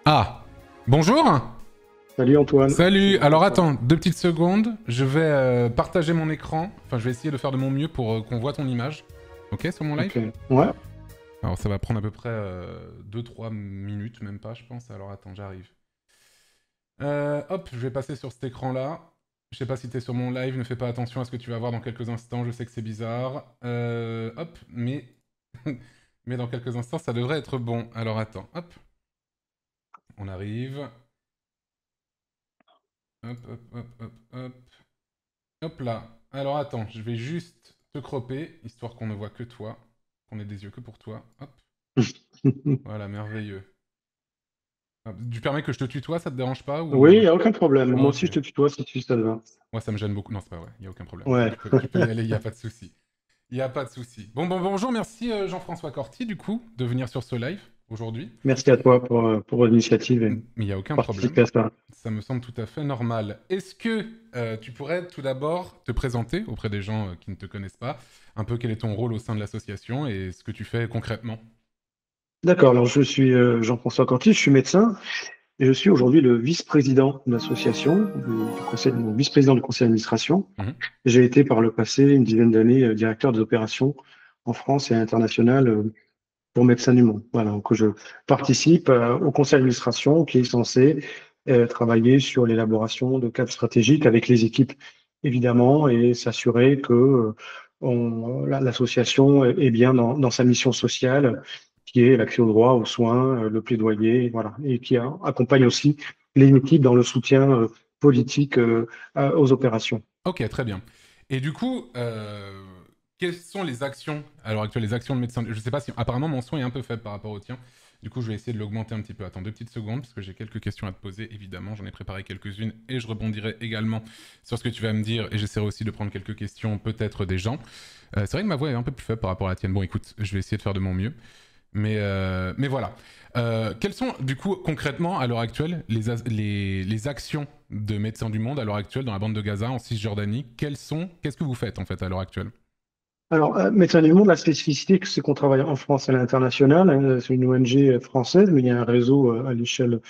Ah, bonjour. Salut Antoine. Salut. Alors attends, 2 petites secondes. Je vais partager mon écran. Enfin, je vais essayer de faire de mon mieux pour qu'on voit ton image. Ok, sur mon live. Ok. Ouais. Alors ça va prendre à peu près 2-3 minutes, même pas, je pense. Alors attends, j'arrive. Hop, je vais passer sur cet écran-là. Je sais pas si t'es sur mon live, ne fais pas attention à ce que tu vas voir dans quelques instants. Je sais que c'est bizarre. Hop, mais mais dans quelques instants, ça devrait être bon. Alors attends, hop, on arrive. Hop, hop, hop, hop, hop. Hop là. Alors attends, je vais juste te cropper, histoire qu'on ne voit que toi, qu'on ait des yeux que pour toi. Hop, voilà, merveilleux. Hop, tu permets que je te tutoie, ça te dérange pas Oui, ou... il n'y a aucun problème. Moi Ok. aussi, je te tutoie si ça te va. Moi, ça me gêne beaucoup. Non, c'est pas vrai, il y a aucun problème. Ouais. Tu peux y aller, il y a pas de souci. Il y a pas de souci. Bonjour, merci Jean-François Corti, du coup, de venir sur ce live aujourd'hui. Merci à toi pour l'initiative et Mais il n'y a aucun problème. participer à ça. Ça me semble tout à fait normal. Est-ce que tu pourrais tout d'abord te présenter auprès des gens qui ne te connaissent pas, un peu quel est ton rôle au sein de l'association et ce que tu fais concrètement? D'accord. Alors, je suis Jean-François Canty, je suis médecin et je suis aujourd'hui le vice-président de l'association, du conseil, donc vice-président du conseil d'administration. Mhm. J'ai été par le passé une dizaine d'années directeur des opérations en France et à l'international pour Médecins du Monde. Voilà, donc je participe au conseil d'administration qui est censé travailler sur l'élaboration de cadres stratégiques avec les équipes, évidemment, et s'assurer que l'association est bien dans sa mission sociale, qui est l'accès au droit, aux soins, le plaidoyer, voilà, et qui accompagne aussi les équipes dans le soutien politique aux opérations. Ok, très bien. Et du coup, quelles sont les actions, à l'heure actuelle, les actions de médecin? Je ne sais pas si... Apparemment, mon son est un peu faible par rapport au tien. Du coup, je vais essayer de l'augmenter un petit peu. Attends 2 petites secondes, parce que j'ai quelques questions à te poser, évidemment. J'en ai préparé quelques-unes et je rebondirai également sur ce que tu vas me dire et j'essaierai aussi de prendre quelques questions, peut-être des gens. C'est vrai que ma voix est un peu plus faible par rapport à la tienne. Bon, écoute, je vais essayer de faire de mon mieux. Mais voilà. Quelles sont, du coup, concrètement, à l'heure actuelle, les actions de Médecins du Monde à l'heure actuelle dans la bande de Gaza, en Cisjordanie? Qu'est-ce que vous faites, en fait, à l'heure actuelle? Alors, Médecins du Monde, la spécificité, c'est qu'on travaille en France et à l'international, hein. C'est une ONG française, mais il y a un réseau à l'échelle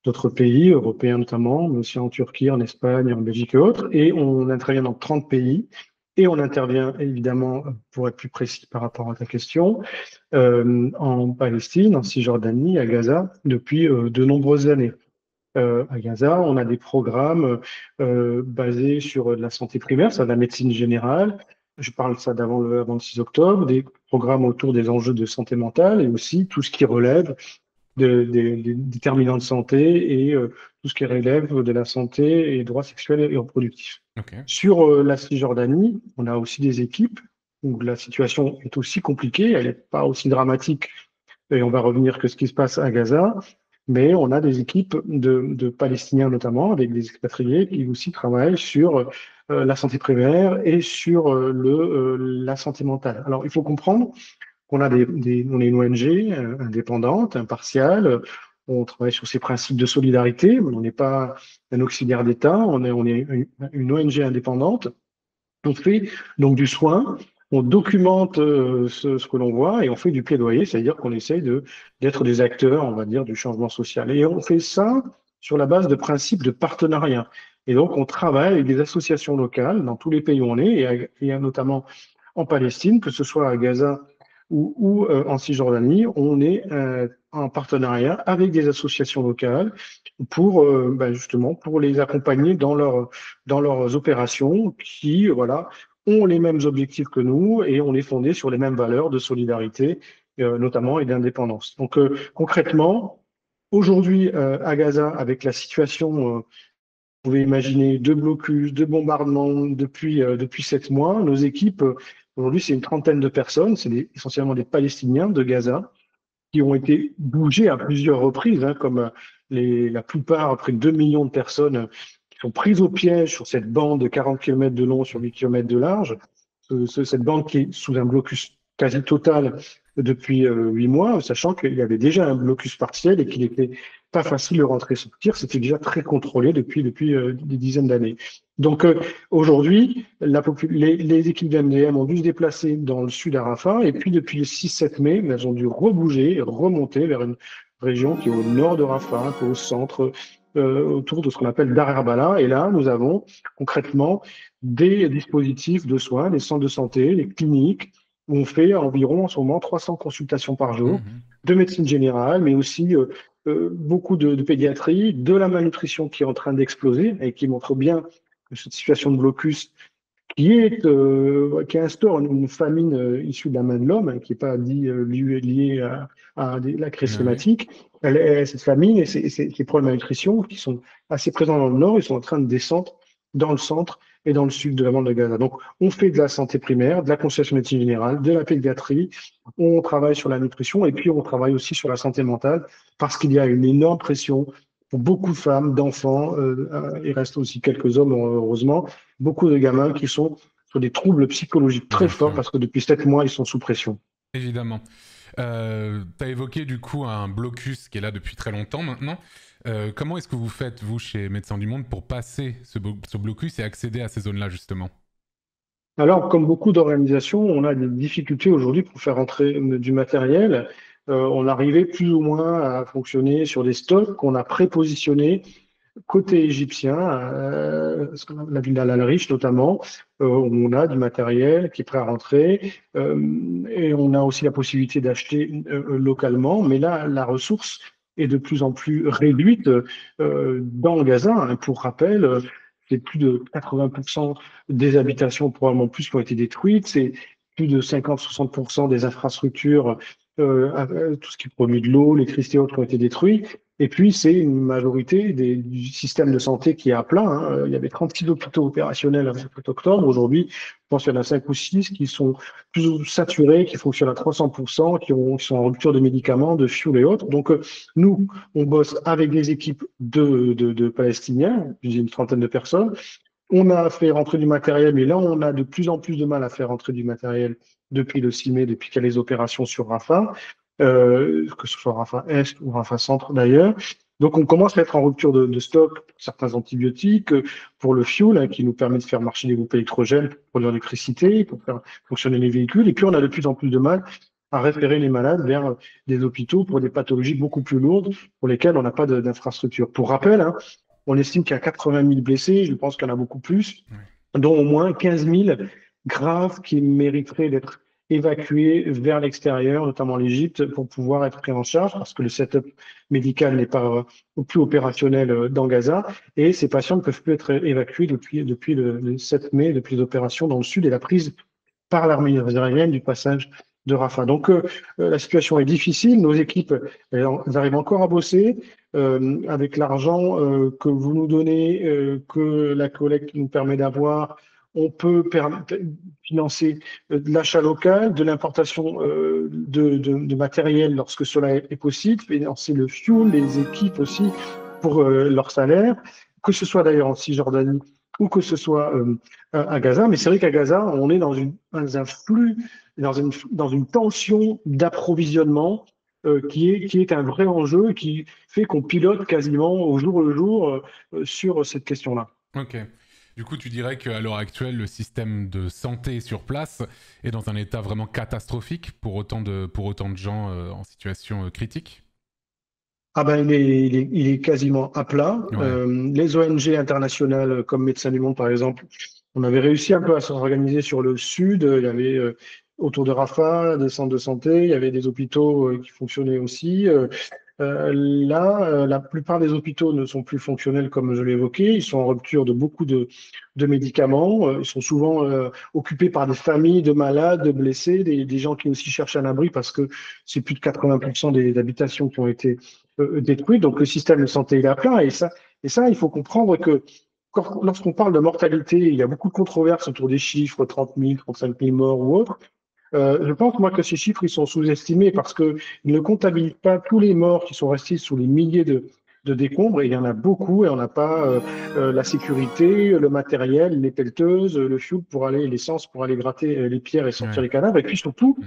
d'autres pays, européens notamment, mais aussi en Turquie, en Espagne, en Belgique et autres. Et on intervient dans 30 pays. Et on intervient évidemment, pour être plus précis par rapport à ta question, en Palestine, en Cisjordanie, à Gaza, depuis de nombreuses années. À Gaza, on a des programmes basés sur la santé primaire, ça, de la médecine générale. Je parle de ça avant le 6 octobre, des programmes autour des enjeux de santé mentale et aussi tout ce qui relève des déterminants de santé et tout ce qui relève de la santé et droits sexuels et reproductifs. Ok. Sur la Cisjordanie, on a aussi des équipes où la situation est aussi compliquée, elle n'est pas aussi dramatique, et on va revenir que ce qui se passe à Gaza, mais on a des équipes de Palestiniens notamment, avec des expatriés, qui aussi travaillent sur la santé primaire et sur la santé mentale. Alors, il faut comprendre qu'on a on est une ONG indépendante, impartiale. On travaille sur ces principes de solidarité. On n'est pas un auxiliaire d'État. On est une ONG indépendante. On fait donc du soin. On documente ce que l'on voit et on fait du plaidoyer, c'est-à-dire qu'on essaye d'être des acteurs, on va dire, du changement social. Et on fait ça sur la base de principes de partenariat. Et donc, on travaille avec des associations locales dans tous les pays où on est, et notamment en Palestine, que ce soit à Gaza ou en Cisjordanie, on est en partenariat avec des associations locales pour justement pour les accompagner dans leurs opérations qui voilà ont les mêmes objectifs que nous et on est fondé sur les mêmes valeurs de solidarité notamment et d'indépendance. Donc concrètement, aujourd'hui à Gaza, avec la situation vous pouvez imaginer deux blocus, deux bombardements depuis 7 mois. Nos équipes, aujourd'hui, c'est une trentaine de personnes, essentiellement des Palestiniens de Gaza, qui ont été bougés à plusieurs reprises, hein, comme la plupart, près de 2 millions de personnes qui sont prises au piège sur cette bande de 40 km de long sur 8 km de large. Cette bande qui est sous un blocus quasi total depuis 8 mois, sachant qu'il y avait déjà un blocus partiel et qu'il n'était pas facile de rentrer et sortir. C'était déjà très contrôlé depuis des dizaines d'années. Donc aujourd'hui, les équipes d'MDM ont dû se déplacer dans le sud à Rafah et puis depuis le 6-7 mai, elles ont dû rebouger et remonter vers une région qui est au nord de Rafah, un peu au centre, autour de ce qu'on appelle Dar Herbala. Et là, nous avons concrètement des dispositifs de soins, des centres de santé, des cliniques, où on fait environ en ce moment 300 consultations par jour Mhm. de médecine générale, mais aussi beaucoup de pédiatrie, de la malnutrition qui est en train d'exploser et qui montre bien que cette situation de blocus qui instaure une famine issue de la main de l'homme, hein, qui n'est pas liée la crise Ouais. climatique. Cette famine et ces problèmes de malnutrition qui sont assez présents dans le nord, ils sont en train de descendre dans le centre et dans le sud de la bande de Gaza. Donc, on fait de la santé primaire, de la consultation médecine générale, de la pédiatrie, on travaille sur la nutrition et puis on travaille aussi sur la santé mentale parce qu'il y a une énorme pression pour beaucoup de femmes, d'enfants, il reste aussi quelques hommes, heureusement, beaucoup de gamins qui sont sur des troubles psychologiques très Bien forts sûr. parce que depuis 7 mois, ils sont sous pression. Évidemment. Tu as évoqué du coup un blocus qui est là depuis très longtemps maintenant. Comment est-ce que vous faites, vous, chez Médecins du Monde, pour passer ce blocus et accéder à ces zones-là, justement? Alors, comme beaucoup d'organisations, on a des difficultés aujourd'hui pour faire entrer du matériel. On arrivait plus ou moins à fonctionner sur des stocks qu'on a prépositionnés côté égyptien, la ville d'Al-Arish notamment, où on a du matériel qui est prêt à rentrer, et on a aussi la possibilité d'acheter localement, mais là, la ressource est de plus en plus réduite dans Gaza, hein. Pour rappel, c'est plus de 80% des habitations, probablement plus, qui ont été détruites, c'est plus de 50-60% des infrastructures, tout ce qui produit de l'eau, l'électricité et autres qui ont été détruits. Et puis, c'est une majorité du système de santé qui est à plat, hein. Il y avait 36 hôpitaux opérationnels le 7 octobre. Aujourd'hui, je pense qu'il y en a 5 ou 6 qui sont plus saturés, qui fonctionnent à 300%, qui sont en rupture de médicaments, de fuel et autres. Donc, nous, on bosse avec des équipes de Palestiniens, une trentaine de personnes. On a fait rentrer du matériel, mais là, on a de plus en plus de mal à faire rentrer du matériel depuis le 6 mai, depuis qu'il y a les opérations sur Rafah, que ce soit Rafah Est ou Rafah Centre d'ailleurs. Donc, on commence à être en rupture de stock pour certains antibiotiques, pour le fuel, hein, qui nous permet de faire marcher les groupes électrogènes pour produire l'électricité, pour faire fonctionner les véhicules. Et puis, on a de plus en plus de mal à référer les malades vers des hôpitaux pour des pathologies beaucoup plus lourdes pour lesquelles on n'a pas d'infrastructure. Pour rappel, hein, on estime qu'il y a 80 000 blessés, je pense qu'il y en a beaucoup plus, Ouais. dont au moins 15 000 graves qui mériteraient d'être évacués vers l'extérieur, notamment l'Égypte, pour pouvoir être pris en charge, parce que le setup médical n'est pas plus opérationnel dans Gaza, et ces patients ne peuvent plus être évacués depuis le 7 mai, depuis les opérations dans le sud et la prise par l'armée israélienne du passage de Rafah. Donc, la situation est difficile. Nos équipes, elles arrivent encore à bosser avec l'argent que vous nous donnez, que la collecte nous permet d'avoir. On peut financer de l'achat local, de l'importation de matériel lorsque cela est possible, financer le fuel, les équipes aussi pour leur salaire, que ce soit d'ailleurs en Cisjordanie ou que ce soit à Gaza. Mais c'est vrai qu'à Gaza, on est dans un flux, dans une tension d'approvisionnement qui est un vrai enjeu et qui fait qu'on pilote quasiment au jour le jour sur cette question-là. Ok. Du coup, tu dirais qu'à l'heure actuelle, le système de santé sur place est dans un état vraiment catastrophique pour autant de gens en situation critique? Ah ben, il est quasiment à plat. Ouais. Les ONG internationales comme Médecins du Monde, par exemple, on avait réussi un peu à s'organiser sur le sud. Il y avait autour de Rafah des centres de santé, il y avait des hôpitaux qui fonctionnaient aussi. Là, la plupart des hôpitaux ne sont plus fonctionnels comme je l'ai évoqué. Ils sont en rupture de beaucoup de médicaments. Ils sont souvent occupés par des familles de malades, de blessés, des gens qui aussi cherchent un abri parce que c'est plus de 80% des habitations qui ont été détruites. Donc le système de santé il est à plat. Et ça, il faut comprendre que lorsqu'on parle de mortalité, il y a beaucoup de controverses autour des chiffres, 30 000, 35 000 morts ou autres. Je pense, moi, que ces chiffres, ils sont sous-estimés parce qu'ils ne comptabilisent pas tous les morts qui sont restés sous les milliers de décombres. Et il y en a beaucoup et on n'a pas la sécurité, le matériel, les pelleteuses, le fuel pour aller, l'essence pour aller gratter les pierres et sortir Ouais. les cadavres. Et puis surtout, Mm.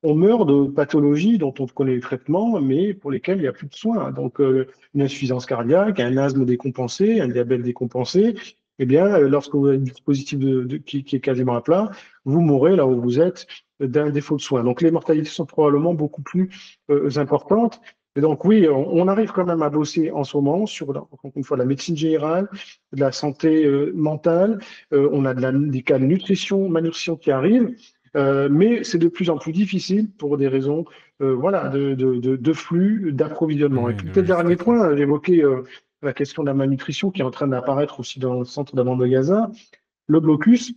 on meurt de pathologies dont on connaît les traitements, mais pour lesquelles il n'y a plus de soins. Donc, une insuffisance cardiaque, un asthme décompensé, un diabète décompensé, eh bien, lorsque vous avez un dispositif qui est quasiment à plat, vous mourrez là où vous êtes d'un défaut de soins. Donc, les mortalités sont probablement beaucoup plus importantes. Et donc oui, on arrive quand même à bosser en ce moment sur, encore une fois, la médecine générale, de la santé mentale. On a des cas de nutrition, malnutrition qui arrivent, mais c'est de plus en plus difficile pour des raisons, voilà, de flux, d'approvisionnement. Et Oui, puis de peut-être dernier logistique. Ouais. point, j'évoquais la question de la malnutrition qui est en train d'apparaître aussi dans le centre de la bande de Gaza. Le blocus,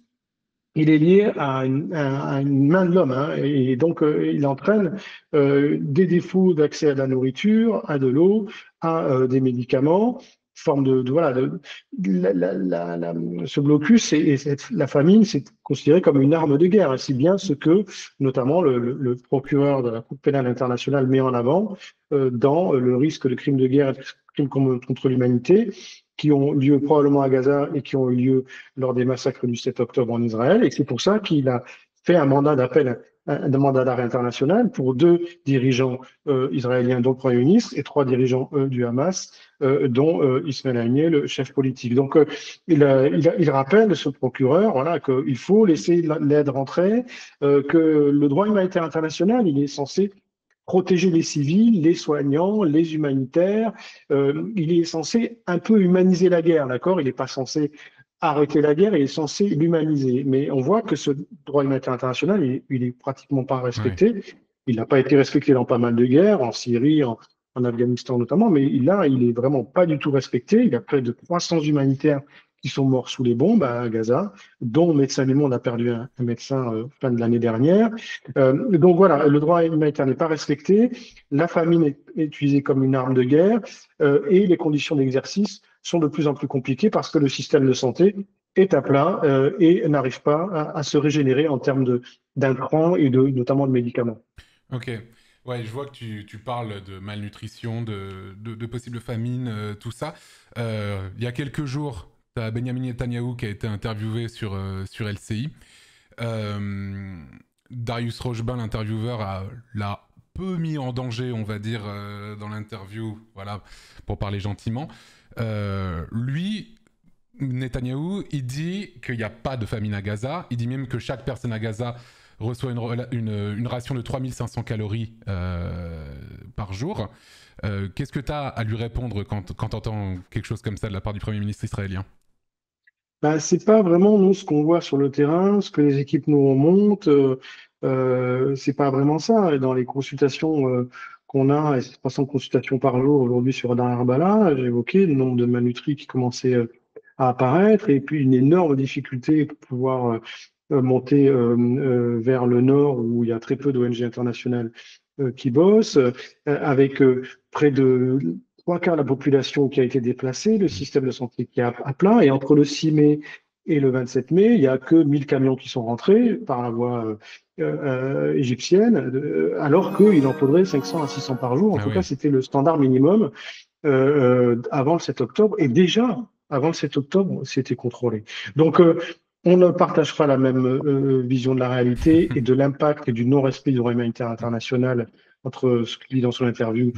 il est lié à une main de l'homme, hein, et donc il entraîne des défauts d'accès à de la nourriture, à de l'eau, à des médicaments, forme voilà, ce blocus la famine, c'est considéré comme une arme de guerre, ainsi bien ce que notamment le procureur de la Cour pénale internationale met en avant dans le risque de crimes de guerre et de crimes contre l'humanité qui ont lieu probablement à Gaza et qui ont eu lieu lors des massacres du 7 octobre en Israël. Et c'est pour ça qu'il a fait un mandat d'appel, un mandat d'arrêt international pour deux dirigeants israéliens, dont le Premier ministre, et trois dirigeants du Hamas, dont Ismaël Haniyeh, le chef politique. Donc, il rappelle, ce procureur, voilà, qu'il faut laisser l'aide rentrer, que le droit humanitaire international, il est censé protéger les civils, les soignants, les humanitaires. Il est censé un peu humaniser la guerre, d'accord? Il n'est pas censé arrêter la guerre, il est censé l'humaniser. Mais on voit que ce droit humanitaire international, il est pratiquement pas Ouais. respecté. Il n'a pas été respecté dans pas mal de guerres, en Syrie, en Afghanistan notamment, mais là, il est vraiment pas du tout respecté. Il y a près de 300 humanitaires qui sont morts sous les bombes à Gaza, dont Médecins du Monde a perdu un médecin fin de l'année dernière. Donc voilà, le droit humanitaire n'est pas respecté, la famine est utilisée comme une arme de guerre et les conditions d'exercice sont de plus en plus compliquées parce que le système de santé est à plat et n'arrive pas à se régénérer en termes d'intrants et notamment de médicaments. Ok. Ouais, je vois que tu parles de malnutrition, de possibles famines, tout ça. Il y a quelques jours, tu as Benjamin Netanyahou qui a été interviewé sur LCI. Euh, Darius Rochebin, l'intervieweur, l'a peu mis en danger, on va dire, dans l'interview, voilà, pour parler gentiment. Lui, Netanyahou, il dit qu'il n'y a pas de famine à Gaza. Il dit même que chaque personne à Gaza reçoit une ration de 3500 calories par jour. Qu'est-ce que tu as à lui répondre quand tu entends quelque chose comme ça de la part du Premier ministre israélien? Ben, c'est pas vraiment nous ce qu'on voit sur le terrain, ce que les équipes nous remontent. C'est pas vraiment ça. Et dans les consultations qu'on a, et c'est 300 consultations par jour aujourd'hui sur Dar Arbala, j'ai évoqué le nombre de malnutris qui commençait à apparaître, et puis une énorme difficulté pour pouvoir monter vers le nord où il y a très peu d'ONG internationales qui bossent, avec près de trois quarts de la population qui a été déplacée, le système de santé qui est à plat, et entre le 6 mai et le 27 mai, il n'y a que 1000 camions qui sont rentrés par la voie égyptienne, alors qu'il en faudrait 500 à 600 par jour. En Ah tout cas, oui. c'était le standard minimum avant le 7 octobre, et déjà, avant le 7 octobre, c'était contrôlé. Donc, on ne partage pas la même vision de la réalité et de l'impact et du non-respect du droit humanitaire international entre ce qu'il dit dans son interview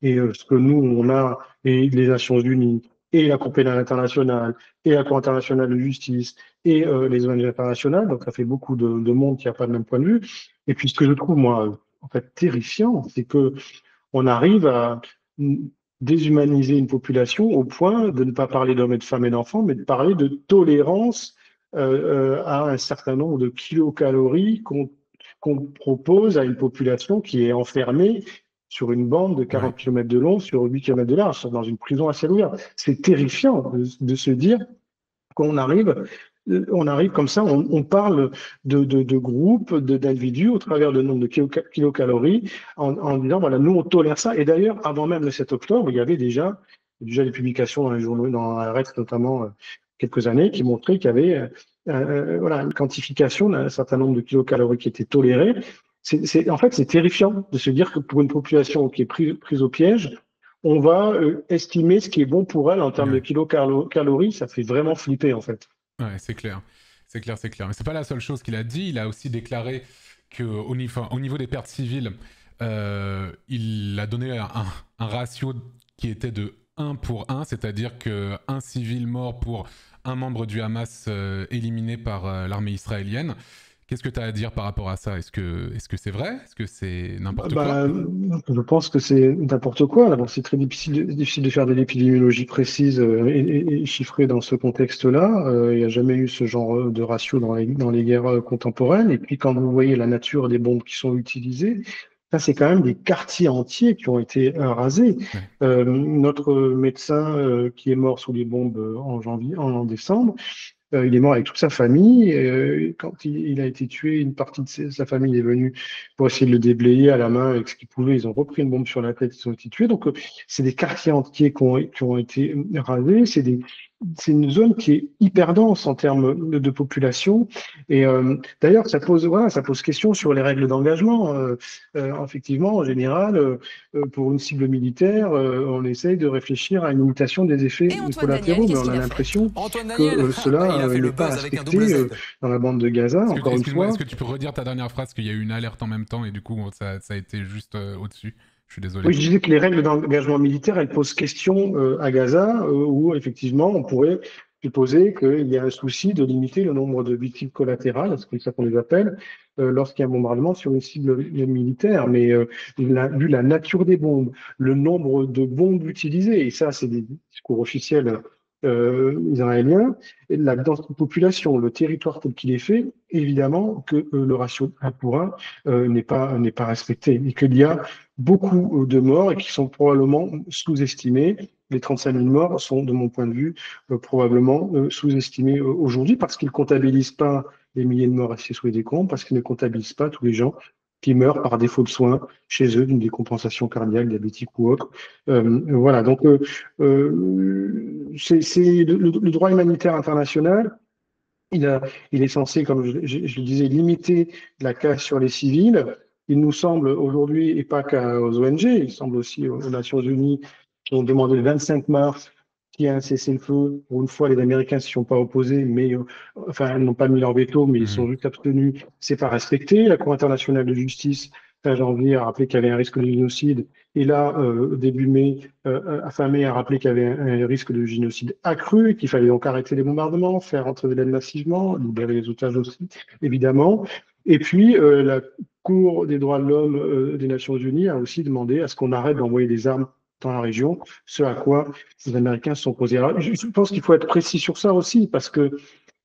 et ce que nous, on a, et les Nations Unies, et la Cour pénale internationale, et la Cour internationale de justice, et les ONG internationales. Donc, ça fait beaucoup de monde qui n'a pas le même point de vue. Et puis, ce que je trouve, moi, en fait, terrifiant, c'est que on arrive à déshumaniser une population au point de ne pas parler d'hommes et de femmes et d'enfants, mais de parler de tolérance à un certain nombre de kilocalories qu'on propose à une population qui est enfermée sur une bande de Ouais. 40 km de long, sur 8 km de large, dans une prison à ciel ouvert. C'est terrifiant de se dire qu'on arrive, on arrive comme ça, on parle de groupes, d'individus au travers de nombre de kilocalories, en disant, voilà, nous, on tolère ça. Et d'ailleurs, avant même le 7 octobre, il y avait déjà des publications dans les journaux, dans Arrête notamment, quelques années, qui montraient qu'il y avait voilà, une quantification d'un certain nombre de kilocalories qui étaient tolérées. En fait, c'est terrifiant de se dire que pour une population qui est prise au piège, on va estimer ce qui est bon pour elle en termes de Ouais. kilocalories. Ça fait vraiment flipper, en fait. Ouais, c'est clair. C'est clair, c'est clair. Mais c'est pas la seule chose qu'il a dit. Il a aussi déclaré au niveau des pertes civiles, il a donné un ratio qui était de 1 pour 1, c'est-à-dire qu'un civil mort pour un membre du Hamas éliminé par l'armée israélienne. Qu'est-ce que tu as à dire par rapport à ça? Est-ce que c'est vrai? Est-ce que c'est n'importe quoi? Bah, je pense que c'est n'importe quoi. D'abord, c'est très difficile de faire de l'épidémiologie précise et chiffrée dans ce contexte-là. Il n'y a jamais eu ce genre de ratio dans les guerres contemporaines. Et puis, quand vous voyez la nature des bombes qui sont utilisées, ça, c'est quand même des quartiers entiers qui ont été rasés. Ouais. Notre médecin qui est mort sous les bombes en décembre, il est mort avec toute sa famille. Quand il a été tué, une partie de sa famille est venue pour essayer de le déblayer à la main avec ce qu'ils pouvaient. Ils ont repris une bombe sur la tête, ils ont été tués. Donc, c'est des quartiers entiers qui ont été rasés. C'est une zone qui est hyper dense en termes de population. Et d'ailleurs, ça pose question sur les règles d'engagement. Effectivement, en général, pour une cible militaire, on essaye de réfléchir à une limitation des effets Et Antoine Daniel, collatéraux, mais qu'est-ce on a qu'il a fait? l'impression Antoine que Daniel, cela il a fait n'est le pas buzz avec un respecté double Z. dans la bande de Gaza, encore une Excuse-moi, fois. est-ce que tu peux redire ta dernière phrase? Qu'il y a eu une alerte en même temps et du coup, ça a été juste au-dessus. Je suis désolé. Oui, je disais que les règles d'engagement militaire, elles posent question à Gaza, où effectivement, on pourrait supposer qu'il y a un souci de limiter le nombre de victimes collatérales, c'est comme ça qu'on les appelle, lorsqu'il y a un bombardement sur une cible militaire. Mais vu la nature des bombes, le nombre de bombes utilisées, et ça, c'est des discours officiels israéliens, et la densité de population, le territoire tel qu'il est fait, évidemment que le ratio 1 pour 1 n'est pas respecté, et qu'il y a beaucoup de morts et qui sont probablement sous-estimés. Les 35 000 morts sont, de mon point de vue, probablement sous-estimés aujourd'hui parce qu'ils ne comptabilisent pas les milliers de morts assis sous les décombres, parce qu'ils ne comptabilisent pas tous les gens qui meurent par défaut de soins chez eux, d'une décompensation cardiaque, diabétique ou autre. Voilà, donc c'est le droit humanitaire international. Il est censé, comme je le disais, limiter la casse sur les civils. Il nous semble aujourd'hui, et pas qu'aux ONG, il semble aussi aux Nations Unies, qui ont demandé le 25 mars qu'il y ait un cessez-le-feu. Pour une fois, les Américains ne s'y sont pas opposés, mais enfin, ils n'ont pas mis leur veto, mais ils sont juste abstenus. C'est pas respecté. La Cour internationale de justice, fin janvier, a rappelé qu'il y avait un risque de génocide. Et là, début mai, fin mai, a rappelé qu'il y avait un risque de génocide accru, et qu'il fallait donc arrêter les bombardements, faire entrer de l'aide massivement, libérer les otages aussi, évidemment. Et puis, la Cour des droits de l'homme des Nations Unies a aussi demandé à ce qu'on arrête d'envoyer des armes dans la région, ce à quoi les Américains se sont opposés. Alors, je pense qu'il faut être précis sur ça aussi, parce que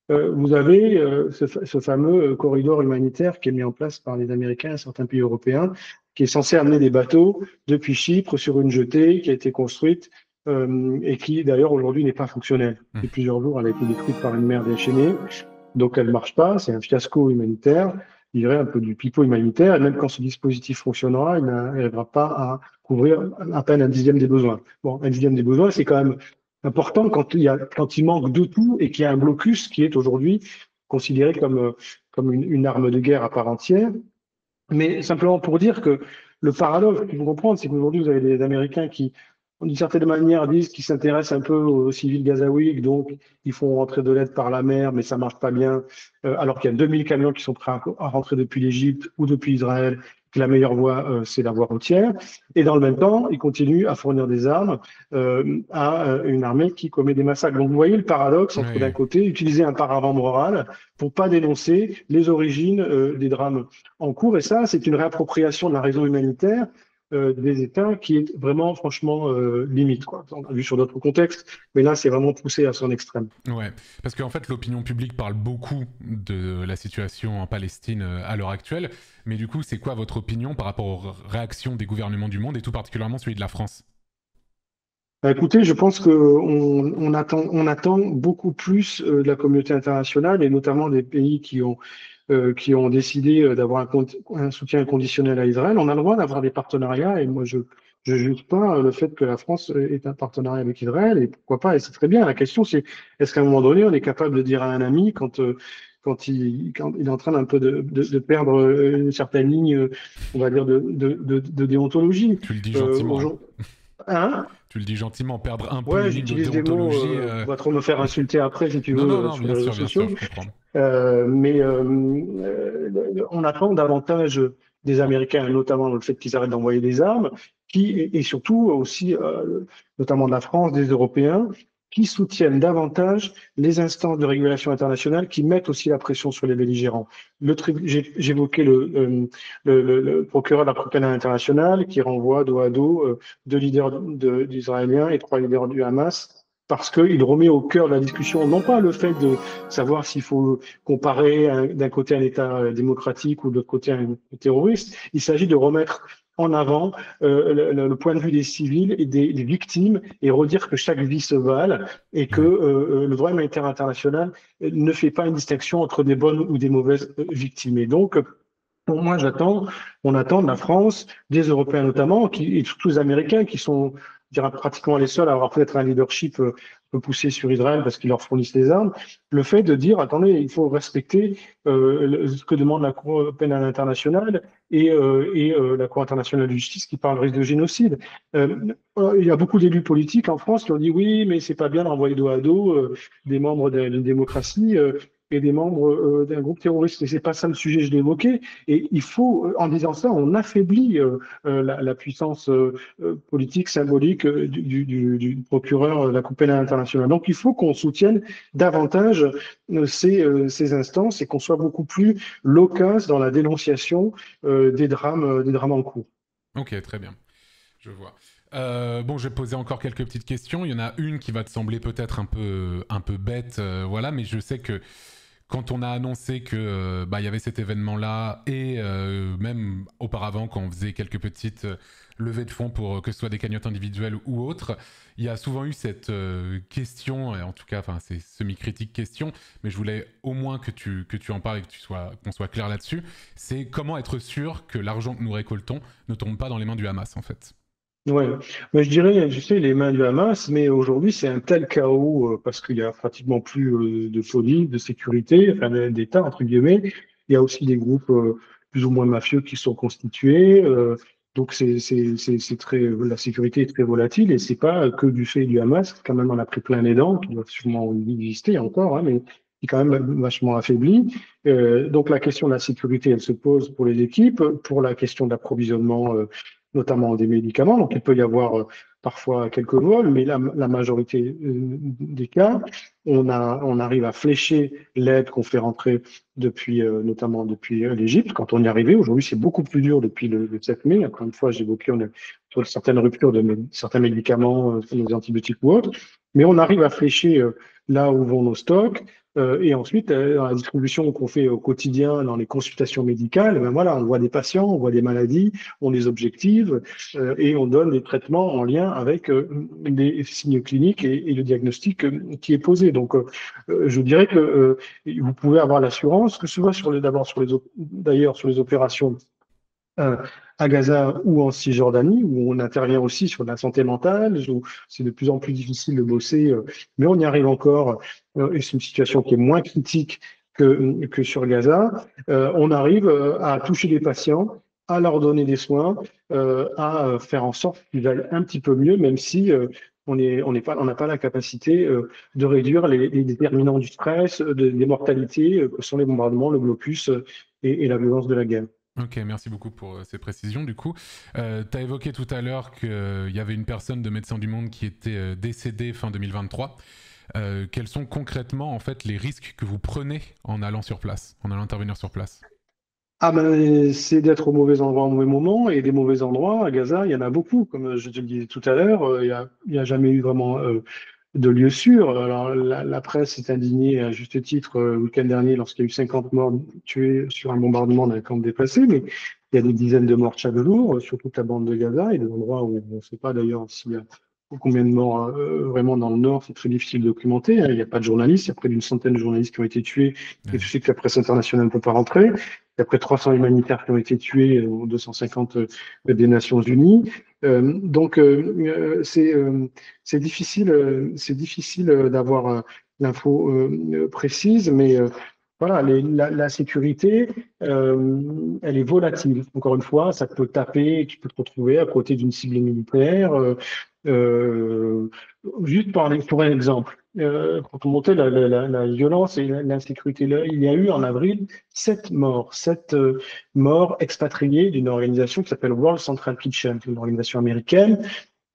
vous avez ce fameux corridor humanitaire qui est mis en place par les Américains et certains pays européens, qui est censé amener des bateaux depuis Chypre sur une jetée qui a été construite et qui d'ailleurs aujourd'hui n'est pas fonctionnelle. Depuis plusieurs jours, elle a été détruite par une mer déchaînée, donc elle ne marche pas, c'est un fiasco humanitaire. Il y aurait un peu du pipeau humanitaire, et même quand ce dispositif fonctionnera, il n'arrivera pas à couvrir à peine un dixième des besoins. Bon, un dixième des besoins, c'est quand même important quand il manque de tout et qu'il y a un blocus qui est aujourd'hui considéré comme une arme de guerre à part entière. Mais simplement pour dire que le paradoxe qu'il faut comprendre, c'est qu'aujourd'hui, vous avez des Américains qui, d'une certaine manière, disent qu'ils s'intéressent un peu aux civils gazaouis, donc ils font rentrer de l'aide par la mer, mais ça marche pas bien, alors qu'il y a 2000 camions qui sont prêts à rentrer depuis l'Égypte ou depuis Israël, que la meilleure voie, c'est la voie routière. Et dans le même temps, ils continuent à fournir des armes à une armée qui commet des massacres. Donc vous voyez le paradoxe entre, d'un côté, utiliser un paravent moral pour pas dénoncer les origines des drames en cours. Et ça, c'est une réappropriation de la raison humanitaire des États qui est vraiment, franchement, limite, quoi. On a vu sur d'autres contextes, mais là, c'est vraiment poussé à son extrême. Ouais, parce qu'en fait, l'opinion publique parle beaucoup de la situation en Palestine à l'heure actuelle, mais du coup, c'est quoi votre opinion par rapport aux réactions des gouvernements du monde, et tout particulièrement celui de la France? Bah, écoutez, je pense on attend beaucoup plus de la communauté internationale, et notamment des pays qui ont décidé d'avoir un soutien inconditionnel à Israël. On a le droit d'avoir des partenariats, et moi je juge pas le fait que la France ait un partenariat avec Israël, et pourquoi pas, et c'est très bien. La question c'est, est-ce qu'à un moment donné on est capable de dire à un ami quand il est en train un peu de perdre une certaine ligne, on va dire de déontologie. Tu le dis gentiment. Hein? Tu le dis gentiment, perdre un peu Ouais, une ligne de j'utilise des mots, déontologie. on va trop me faire insulter après si tu Non, veux non, non, sur les réseaux bien sociaux. sûr, je comprends. Mais on attend davantage des Américains, notamment le fait qu'ils arrêtent d'envoyer des armes, et surtout aussi, notamment de la France, des Européens, qui soutiennent davantage les instances de régulation internationale qui mettent aussi la pression sur les belligérants. J'évoquais le procureur de la Cour pénale internationale qui renvoie dos à dos deux leaders d'Israéliens et trois leaders du Hamas parce qu'il remet au cœur de la discussion non pas le fait de savoir s'il faut comparer d'un côté un État démocratique ou de l'autre côté un terroriste, il s'agit de remettre en avant le point de vue des civils et des victimes et redire que chaque vie se vale et que le droit humanitaire international ne fait pas une distinction entre des bonnes ou des mauvaises victimes. Et donc, pour moi, on attend de la France, des Européens notamment, et surtout les Américains qui sont, je dirais, pratiquement les seuls à avoir peut-être un leadership peu poussé sur Israël parce qu'ils leur fournissent des armes, le fait de dire, attendez, il faut respecter ce que demande la Cour pénale internationale et la Cour internationale de justice qui parle risque de génocide. Il y a beaucoup d'élus politiques en France qui ont dit oui, mais c'est pas bien d'envoyer dos à dos des membres d'une démocratie et des membres d'un groupe terroriste. Et c'est pas ça le sujet, je l'ai évoqué. Et il faut, en disant ça, on affaiblit la puissance politique, symbolique du procureur de la Cour pénale internationale. Donc il faut qu'on soutienne davantage ces instances et qu'on soit beaucoup plus loquace dans la dénonciation des drames en cours. Ok, très bien. Je vois. Bon, je vais poser encore quelques petites questions. Il y en a une qui va te sembler peut-être un peu bête, voilà, mais je sais que quand on a annoncé que il y avait cet événement-là et même auparavant quand on faisait quelques petites levées de fonds pour que ce soit des cagnottes individuelles ou autres, il y a souvent eu cette question, et en tout cas, enfin c'est semi-critique question, mais je voulais au moins que tu en parles et qu'on soit clair là-dessus. C'est comment être sûr que l'argent que nous récoltons ne tombe pas dans les mains du Hamas en fait. Ouais, mais je dirais, je sais, les mains du Hamas, mais aujourd'hui c'est un tel chaos parce qu'il y a pratiquement plus de police, de sécurité, enfin d'État entre guillemets. Il y a aussi des groupes plus ou moins mafieux qui sont constitués. Donc c'est très, la sécurité est très volatile et c'est pas que du fait du Hamas qui quand même en a pris plein les dents, qui doit sûrement exister encore, hein, mais qui est quand même vachement affaibli. Donc la question de la sécurité, elle se pose pour les équipes, pour la question de l'approvisionnement notamment des médicaments. Donc, il peut y avoir parfois quelques vols, mais la majorité des cas, on arrive à flécher l'aide qu'on fait rentrer depuis, notamment depuis l'Égypte. Quand on y arrivait, aujourd'hui, c'est beaucoup plus dur depuis le 7 mai. Encore une fois, j'évoquais on a sur certaines ruptures de certains médicaments, des antibiotiques ou autres, mais on arrive à flécher là où vont nos stocks. Et ensuite, dans la distribution qu'on fait au quotidien, dans les consultations médicales, ben voilà, on voit des patients, on voit des maladies, on les objective et on donne des traitements en lien avec les signes cliniques et le diagnostic qui est posé. Donc, je dirais que vous pouvez avoir l'assurance que ce soit d'abord d'ailleurs sur les opérations euh, à Gaza ou en Cisjordanie, où on intervient aussi sur la santé mentale, où c'est de plus en plus difficile de bosser, mais on y arrive encore, et c'est une situation qui est moins critique que sur Gaza. On arrive à toucher les patients, à leur donner des soins, à faire en sorte qu'ils aillent un petit peu mieux, même si on n'a pas la capacité de réduire les déterminants du stress, des mortalités, que sont les bombardements, le blocus et la violence de la guerre. Ok, merci beaucoup pour ces précisions. Du coup, tu as évoqué tout à l'heure qu'il y avait une personne de Médecins du Monde qui était décédée fin 2023. Quels sont concrètement en fait les risques que vous prenez en allant sur place, en allant intervenir sur place? Ah ben, c'est d'être au mauvais endroit au mauvais moment, et des mauvais endroits à Gaza, il y en a beaucoup, comme je te le disais tout à l'heure, il y a jamais eu vraiment de lieu sûr. Alors la presse s'est indignée à juste titre le week-end dernier lorsqu'il y a eu 50 morts tués sur un bombardement d'un camp déplacé, mais il y a des dizaines de morts chaque jour sur toute la bande de Gaza et des endroits où on ne sait pas d'ailleurs s'il y a combien de morts vraiment dans le nord, c'est très difficile de documenter, hein. Il n'y a pas de journalistes, il y a près d'une centaine de journalistes qui ont été tués, et Ouais. tu sais que la presse internationale ne peut pas rentrer. Il y a près de 300 humanitaires qui ont été tués, 250 des Nations Unies. Donc c'est difficile d'avoir l'info précise, mais voilà, la sécurité, elle est volatile. Encore une fois, ça peut taper, tu peux te retrouver à côté d'une cible militaire. Euh, Juste pour un exemple, quand on montait la violence et l'insécurité, là, il y a eu en avril 7 morts expatriés d'une organisation qui s'appelle World Central Kitchen, une organisation américaine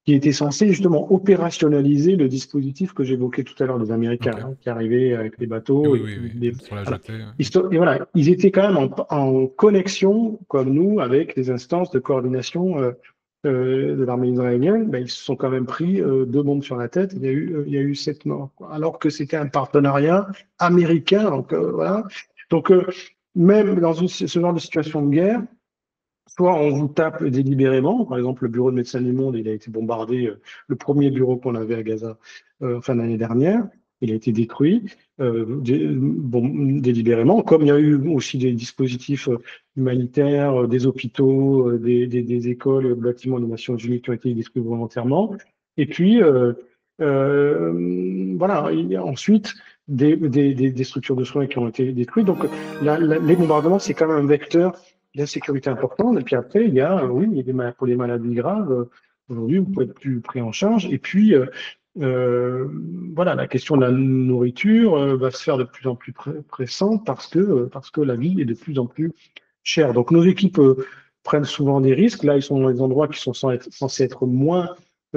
qui était censé justement opérationnaliser le dispositif que j'évoquais tout à l'heure des Américains, Ok. hein, qui arrivaient avec les bateaux Oui, et oui, qui, oui. Sur la voilà. jetée. Et voilà, ils étaient quand même en connexion, comme nous, avec les instances de coordination de l'armée israélienne. Ben, ils se sont quand même pris 2 bombes sur la tête. Il y a eu 7 morts, quoi. Alors que c'était un partenariat américain. Donc voilà. Donc même dans ce genre de situation de guerre, soit on vous tape délibérément, par exemple le bureau de Médecins du Monde, il a été bombardé, le premier bureau qu'on avait à Gaza fin d'année dernière, il a été détruit délibérément, comme il y a eu aussi des dispositifs humanitaires, des hôpitaux, des écoles, bâtiments des Nations Unies qui ont été détruits volontairement. Et puis, voilà, il y a ensuite des structures de soins qui ont été détruites. Donc, les bombardements, c'est quand même un vecteur d'insécurité importante. Et puis après, il y a, oui, il y a pour les maladies graves, aujourd'hui, vous pouvez être plus pris en charge. Et puis, euh, voilà, la question de la nourriture va se faire de plus en plus pressante parce que la vie est de plus en plus chère. Donc, nos équipes prennent souvent des risques. Là, ils sont dans des endroits qui sont censés être moins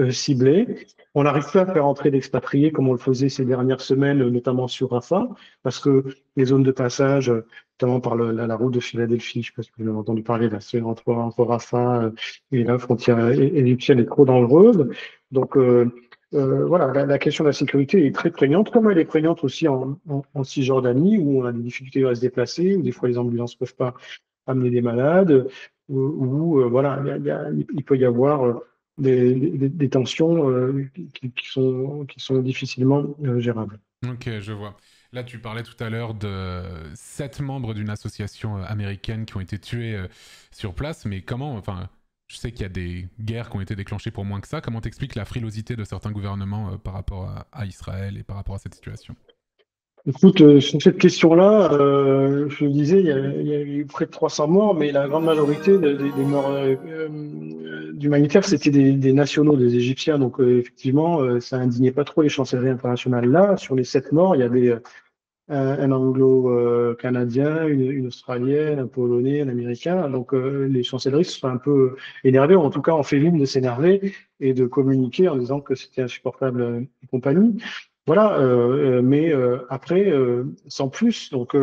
ciblés. On n'arrive pas à faire entrer d'expatriés comme on le faisait ces dernières semaines, notamment sur Rafah, parce que les zones de passage, notamment par la route de Philadelphie, je ne sais pas si vous avez entendu parler, là, c'est entre Rafah et la frontière égyptienne est trop dangereuse. Donc, voilà, la question de la sécurité est très prégnante, comme elle est prégnante aussi en Cisjordanie, où on a des difficultés à se déplacer, où des fois les ambulances ne peuvent pas amener des malades, voilà, il peut y avoir des tensions qui sont difficilement gérables. Ok, je vois. Là, tu parlais tout à l'heure de 7 membres d'une association américaine qui ont été tués sur place, mais comment, enfin, je sais qu'il y a des guerres qui ont été déclenchées pour moins que ça. Comment t'expliques la frilosité de certains gouvernements par rapport à Israël et par rapport à cette situation? Écoute, sur cette question-là, je le disais, il y a eu près de 300 morts, mais la grande majorité des morts d'humanitaires, c'était des nationaux, des Égyptiens. Donc, effectivement, ça indignait pas trop les chancelleries internationales. Là, sur les 7 morts, il y avait un Anglo-Canadien, une Australienne, un Polonais, un Américain. Donc, les chancelleries se sont un peu énervées, ou en tout cas, ont fait mine de s'énerver et de communiquer en disant que c'était insupportable et compagnie. Voilà, mais après, sans plus. Donc,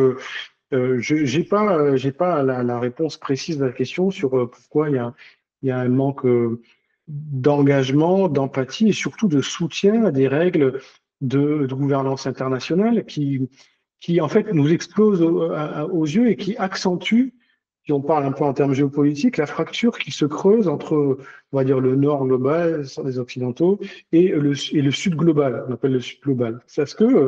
j'ai pas la réponse précise à la question sur pourquoi il y a un manque d'engagement, d'empathie et surtout de soutien à des règles de gouvernance internationale qui en fait nous explosent aux yeux et qui accentuent, si on parle un peu en termes géopolitiques, la fracture qui se creuse entre, on va dire, le nord global, les occidentaux, et le sud global, on appelle le sud global. Parce que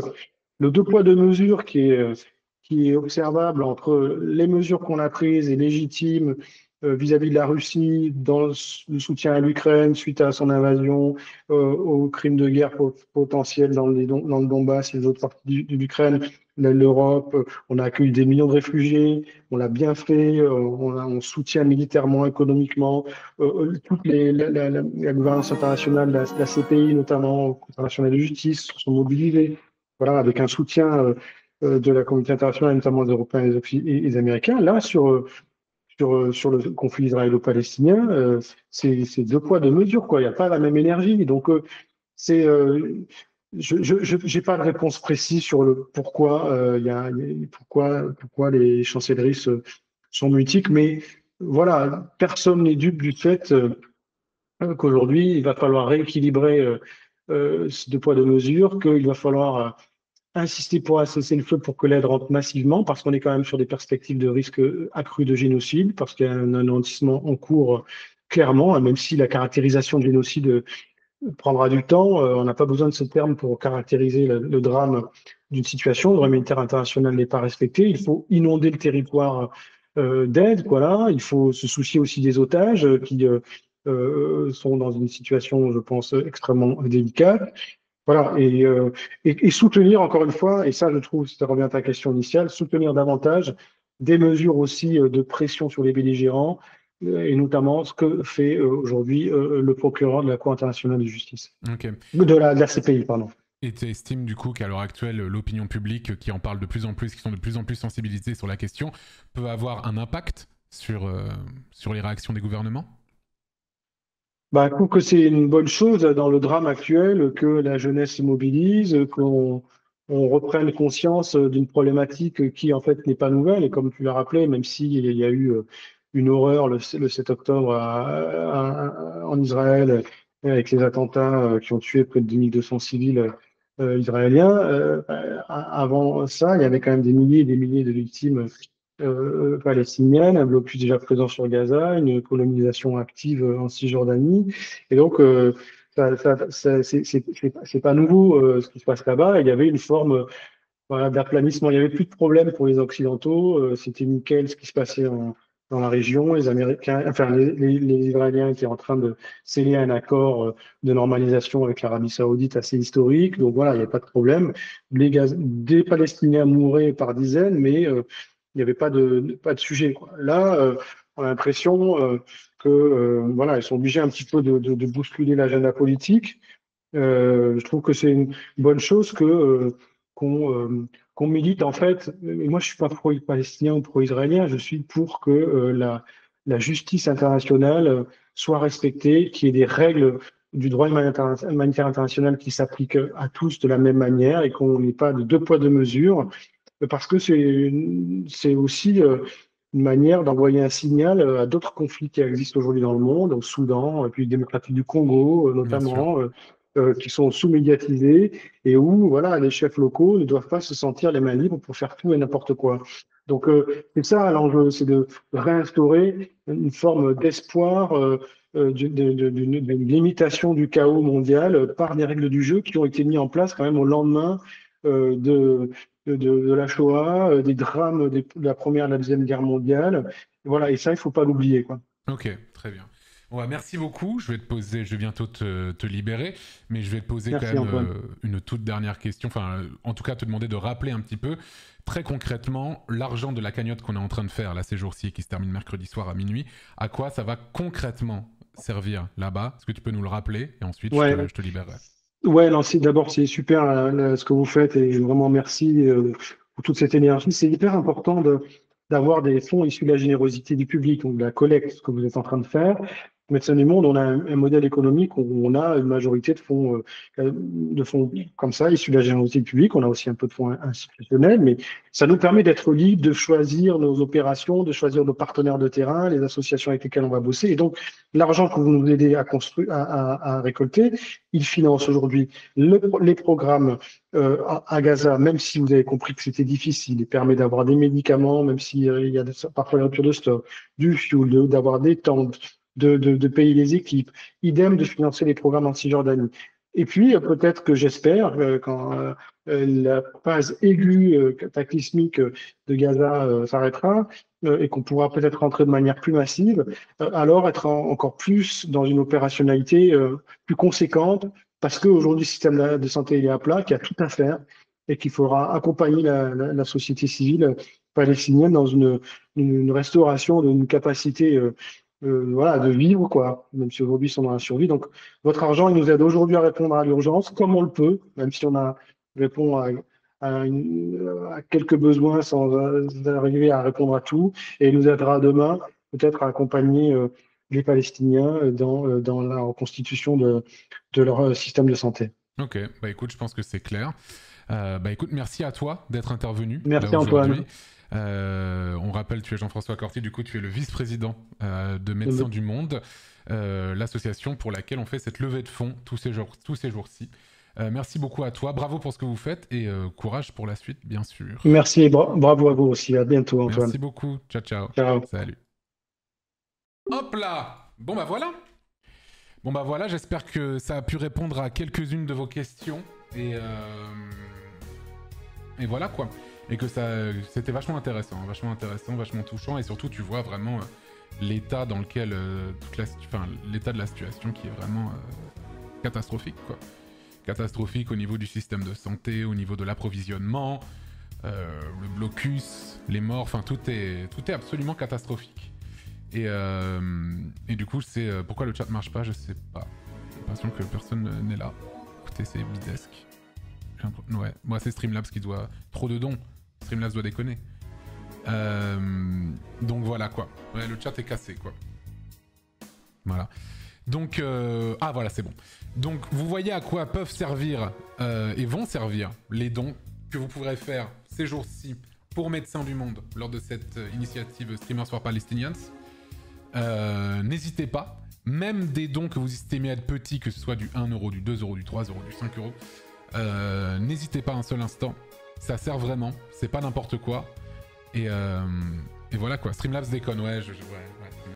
le deux poids, deux mesures qui est observable entre les mesures qu'on a prises et légitimes vis-à-vis de la Russie dans le soutien à l'Ukraine suite à son invasion, aux crimes de guerre potentiels dans le Donbass et les autres parties de l'Ukraine, l'Europe, on a accueilli des millions de réfugiés, on l'a bien fait, on soutient militairement, économiquement, toute la gouvernance internationale, la CPI notamment, Cour internationale de justice, sont mobilisés, voilà, avec un soutien de la communauté internationale, notamment des Européens et des Américains. Là, sur le conflit israélo-palestinien, c'est deux poids, deux mesures, quoi. Il n'y a pas la même énergie. Donc, c'est, je n'ai pas de réponse précise sur le pourquoi, pourquoi les chancelleries sont multiples, mais voilà, personne n'est dupe du fait qu'aujourd'hui, il va falloir rééquilibrer ces deux poids, deux mesures, qu'il va falloir insister pour un cessez-le-feu pour que l'aide rentre massivement, parce qu'on est quand même sur des perspectives de risque accru de génocide, parce qu'il y a un anéantissement en cours clairement, hein, même si la caractérisation de génocide prendra du temps. On n'a pas besoin de ce terme pour caractériser le drame d'une situation. Le droit humanitaire international n'est pas respecté. Il faut inonder le territoire d'aide, voilà. Il faut se soucier aussi des otages qui sont dans une situation, je pense, extrêmement délicate. Voilà, et soutenir encore une fois, et ça je trouve, ça revient à ta question initiale, soutenir davantage des mesures aussi de pression sur les belligérants, et notamment ce que fait aujourd'hui le procureur de la Cour internationale de justice, Ok. de la CPI, pardon. Et tu estimes du coup qu'à l'heure actuelle, l'opinion publique qui en parle de plus en plus, qui sont de plus en plus sensibilisées sur la question, peut avoir un impact sur les réactions des gouvernements? Bah, je trouve que c'est une bonne chose dans le drame actuel que la jeunesse se mobilise, qu'on reprenne conscience d'une problématique qui en fait n'est pas nouvelle. Et comme tu l'as rappelé, même s'il y a eu une horreur le 7 octobre en Israël avec les attentats qui ont tué près de 2200 civils israéliens, avant ça, il y avait quand même des milliers et des milliers de victimes palestinienne, un blocus déjà présent sur Gaza, une colonisation active en Cisjordanie. Et donc, c'est pas nouveau ce qui se passe là-bas. Il y avait une forme voilà, d'aplanissement. Il n'y avait plus de problème pour les Occidentaux. C'était nickel ce qui se passait dans la région. Les Américains, enfin, les Israéliens étaient en train de sceller un accord de normalisation avec l'Arabie Saoudite assez historique. Donc voilà, il n'y a pas de problème. Des Palestiniens mouraient par dizaines, mais il n'y avait pas de sujet, quoi. Là, on a l'impression que voilà, ils sont obligés un petit peu de bousculer l'agenda politique. Je trouve que c'est une bonne chose qu'on qu'on milite en fait. Et moi, je suis pas pro-palestinien ou pro-israélien. Je suis pour que la justice internationale soit respectée, qu'il y ait des règles du droit humanitaire international qui s'appliquent à tous de la même manière et qu'on n'ait pas de deux poids deux mesures parce que c'est aussi une manière d'envoyer un signal à d'autres conflits qui existent aujourd'hui dans le monde, au Soudan, et puis démocratique du Congo Bien sûr. notamment, qui sont sous-médiatisés et où voilà, les chefs locaux ne doivent pas se sentir les mains libres pour faire tout et n'importe quoi. Donc c'est ça l'enjeu, c'est de réinstaurer une forme d'espoir, d'une limitation du chaos mondial par des règles du jeu qui ont été mises en place quand même au lendemain de la Shoah, des drames de la Première et la Deuxième Guerre mondiale. Voilà, et ça, il ne faut pas l'oublier, quoi. Ok, très bien. Bon, bah, merci beaucoup. Je vais te poser, je vais bientôt te libérer, mais je vais te poser quand Merci, même Antoine. une toute dernière question. Enfin, en tout cas, te demander de rappeler un petit peu, très concrètement, l'argent de la cagnotte qu'on est en train de faire là ces jours-ci, qui se termine mercredi soir à minuit. À quoi ça va concrètement servir là-bas? Est-ce que tu peux nous le rappeler? Et ensuite, Ouais, je te libérerai. ouais, non, d'abord, c'est super ce que vous faites et vraiment merci pour toute cette énergie. C'est hyper important d'avoir des fonds issus de la générosité du public, donc de la collecte, ce que vous êtes en train de faire. Médecins du Monde, on a un modèle économique où on a une majorité de fonds comme ça, issus de la générosité du public. On a aussi un peu de fonds institutionnels, mais ça nous permet d'être libres, de choisir nos opérations, de choisir nos partenaires de terrain, les associations avec lesquelles on va bosser. Et donc, l'argent que vous nous aidez à construire, à récolter, il finance aujourd'hui les programmes à Gaza, même si vous avez compris que c'était difficile, il permet d'avoir des médicaments, même s'il y a parfois des ruptures de stock, du fuel, d'avoir des tentes, de payer les équipes, idem de financer les programmes en Cisjordanie. Et puis, peut-être que j'espère, quand la phase aiguë, cataclysmique de Gaza s'arrêtera, et qu'on pourra peut-être rentrer de manière plus massive, alors être encore plus dans une opérationnalité plus conséquente, parce qu'aujourd'hui, le système de santé il est à plat, qu'il y a tout à faire et qu'il faudra accompagner la société civile palestinienne dans une restauration d'une capacité voilà, de vivre, quoi, même si aujourd'hui ils sont dans la survie. Donc, votre argent, il nous aide aujourd'hui à répondre à l'urgence, comme on le peut, même si répond à quelques besoins sans arriver à répondre à tout, et il nous aidera demain peut-être à accompagner les Palestiniens dans la reconstitution de leur système de santé. Ok, bah écoute, je pense que c'est clair. Bah écoute, merci à toi d'être intervenu là Merci aujourd'hui. Antoine. On rappelle, tu es Jean-François Corti, du coup tu es le vice-président de Médecins du Monde, l'association pour laquelle on fait cette levée de fonds tous ces jours-ci. Merci beaucoup à toi, bravo pour ce que vous faites et courage pour la suite, bien sûr. Merci et bravo à vous aussi. À bientôt, Merci Antoine. beaucoup, ciao ciao, Ciao. salut. Hop là. Bon bah voilà. Bon bah voilà, j'espère que ça a pu répondre à quelques-unes de vos questions et voilà quoi. Et que c'était vachement intéressant, vachement touchant et surtout tu vois vraiment l'état dans lequel l'état de la situation qui est vraiment catastrophique quoi. Catastrophique au niveau du système de santé, au niveau de l'approvisionnement, le blocus, les morts, enfin tout est absolument catastrophique. Et du coup, c'est pourquoi le chat marche pas, je sais pas. J'ai l'impression que personne n'est là. Écoutez, c'est bidesque. Ouais, moi c'est Streamlabs qui doit trop de dons. Streamlabs doit déconner. Donc voilà quoi. Ouais, le chat est cassé quoi. Voilà. Donc, ah voilà, c'est bon. Donc, vous voyez à quoi peuvent servir et vont servir les dons que vous pourrez faire ces jours-ci pour Médecins du Monde lors de cette initiative Streamers for Palestinians. N'hésitez pas, même des dons que vous estimez être petits, que ce soit du 1€, du 2€, du 3€, du 5€, n'hésitez pas un seul instant. Ça sert vraiment, c'est pas n'importe quoi. Et voilà quoi, Streamlabs déconne, ouais, ouais.